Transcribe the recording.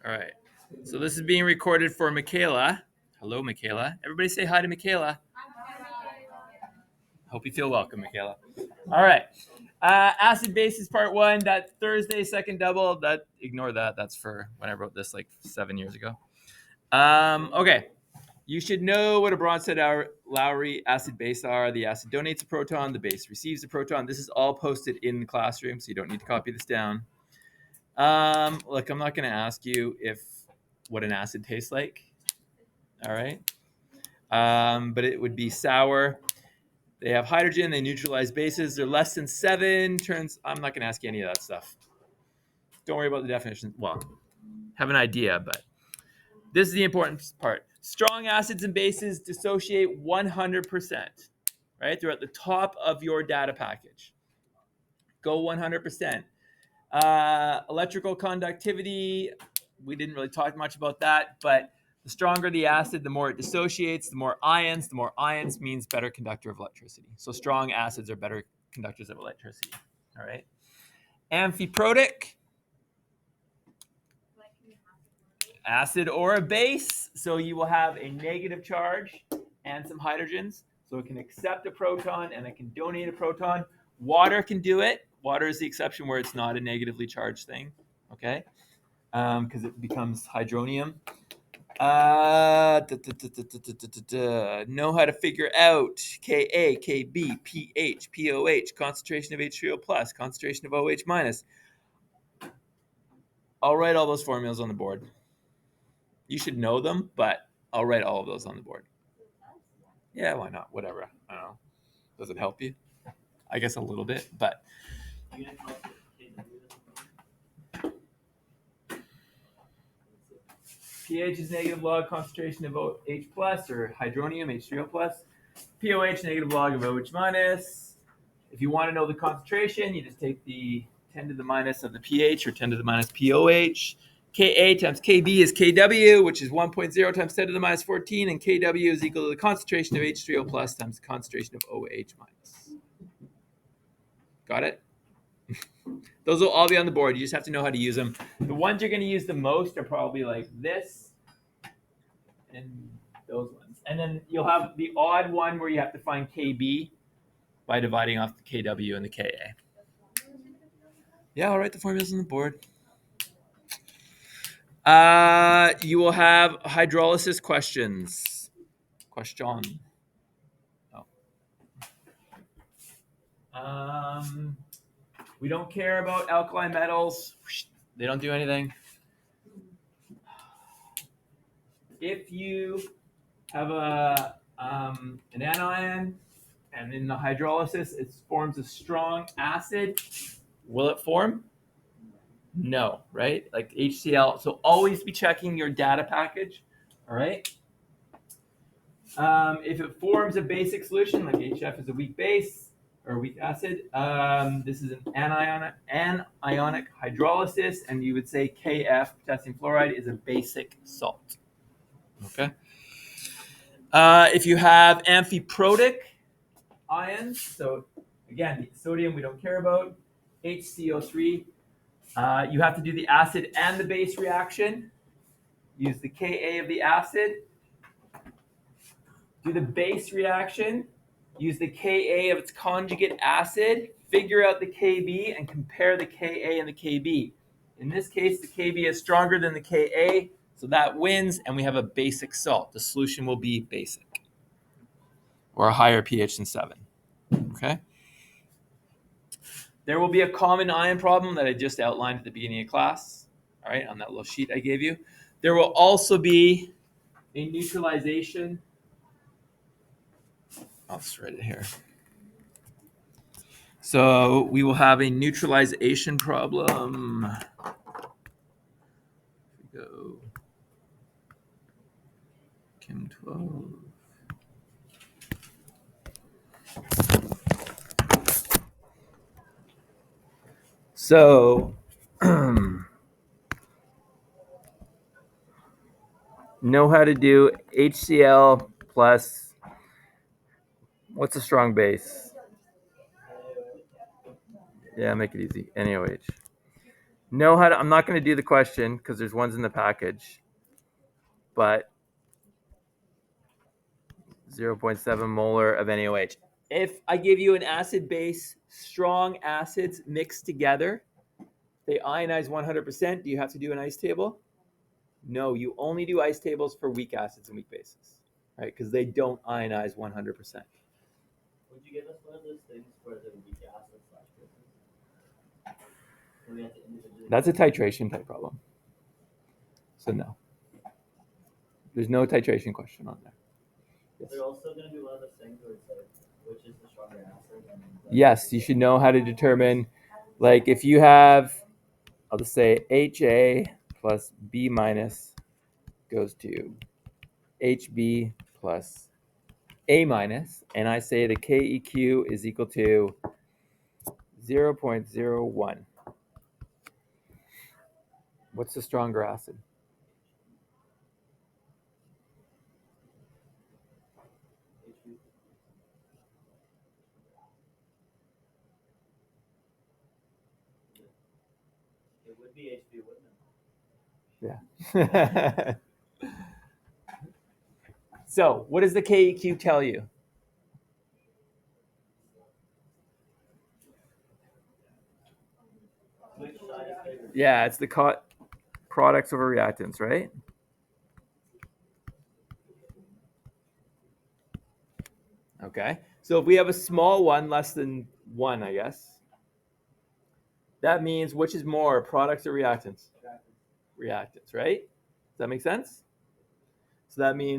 All right. So this is being recorded for Makayla. Hello, Makayla. Everybody say hi to Makayla. Hope you feel welcome, Makayla. All right. Acid bases part one. That Thursday second double. That ignore that. That's for when I wrote this like 7 years ago. Okay. You should know what a Bronsted-Lowry acid base are. The acid donates a proton. The base receives a proton. This is all posted in the classroom, so you don't need to copy this down. Look, I'm not going to ask you what an acid tastes like. All right. But it would be sour. They have hydrogen. They neutralize bases. They're less than 7 turns. I'm not going to ask you any of that stuff. Don't worry about the definition. Well, have an idea, but this is the important part. Strong acids and bases dissociate 100%, right? They're at the top of your data package. Go 100%. Electrical conductivity, we didn't really talk much about that, but the stronger the acid, the more it dissociates, the more ions. The more ions means better conductor of electricity. So strong acids are better conductors of electricity. All right. Amphiprotic, acid or a base. So you will have a negative charge and some hydrogens. So it can accept a proton and it can donate a proton. Water can do it. Water is the exception where it's not a negatively charged thing. Okay. Because it becomes hydronium. Know how to figure out Ka, Kb, pH, pOH, concentration of H3O plus, concentration of OH minus. I'll write all those formulas on the board. You should know them, but I'll write all of those on the board. Yeah, why not? Whatever. I don't know. Does it help you? I guess a little bit, but pH is negative log concentration of OH plus or hydronium, H3O plus. pOH negative log of OH minus. If you want to know the concentration, you just take the 10 to the minus of the pH or 10 to the minus pOH. Ka times Kb is Kw, which is 1.0 times 10 to the minus 14, and Kw is equal to the concentration of H3O plus times the concentration of OH minus. Got it? Those will all be on the board. You just have to know how to use them. The ones you're going to use the most are probably like this and those ones. And then you'll have the odd one where you have to find Kb by dividing off the Kw and the Ka. Yeah, I'll write the formulas on the board. You will have hydrolysis questions. Question. Oh. We don't care about alkali metals. They don't do anything. If you have an anion and in the hydrolysis it forms a strong acid, will it form? No, right? Like HCl. So always be checking your data package. All right. If it forms a basic solution, like HF is a weak base or weak acid, this is an anionic hydrolysis, and you would say KF, potassium fluoride, is a basic salt. Okay. If you have amphiprotic ions, so again, sodium we don't care about, HCO3, you have to do the acid and the base reaction. Use the Ka of the acid. Do the base reaction. Use the Ka of its conjugate acid. Figure out the Kb and compare the Ka and the Kb. In this case, the Kb is stronger than the Ka, so that wins, and we have a basic salt. The solution will be basic or a higher pH than 7. Okay? There will be a common ion problem that I just outlined at the beginning of class, all right, on that little sheet I gave you. There will also be a neutralization. I'll just write it here. So we will have a neutralization problem. Here we go. Chem 12. So know how to do HCl plus, what's a strong base? Yeah, make it easy. NaOH. know how to, I'm not going to do the question because there's ones in the package, but 0.7 molar of NaOH. If I give you an acid base, strong acids mixed together, they ionize 100%. Do you have to do an ice table? No, you only do ice tables for weak acids and weak bases, right? Because they don't ionize 100%. Would you give us one of those things for the weak acid slash bases? That's a titration type problem. So no. There's no titration question on there. Yes. They're also going to be one of those things where it's like, which is the stronger acid? Yes, you should know how to determine, like if you have, I'll just say HA plus B minus goes to HB plus A minus, and I say the KEQ is equal to 0.01. What's the stronger acid? It would be HB, wouldn't it? Yeah. So, what does the KEQ tell you? Yeah, it's the products over reactants, right? Okay. So if we have a small one, less than 1, I guess, that means which is more, products or reactants? Reactants, right? Does that make sense? So that means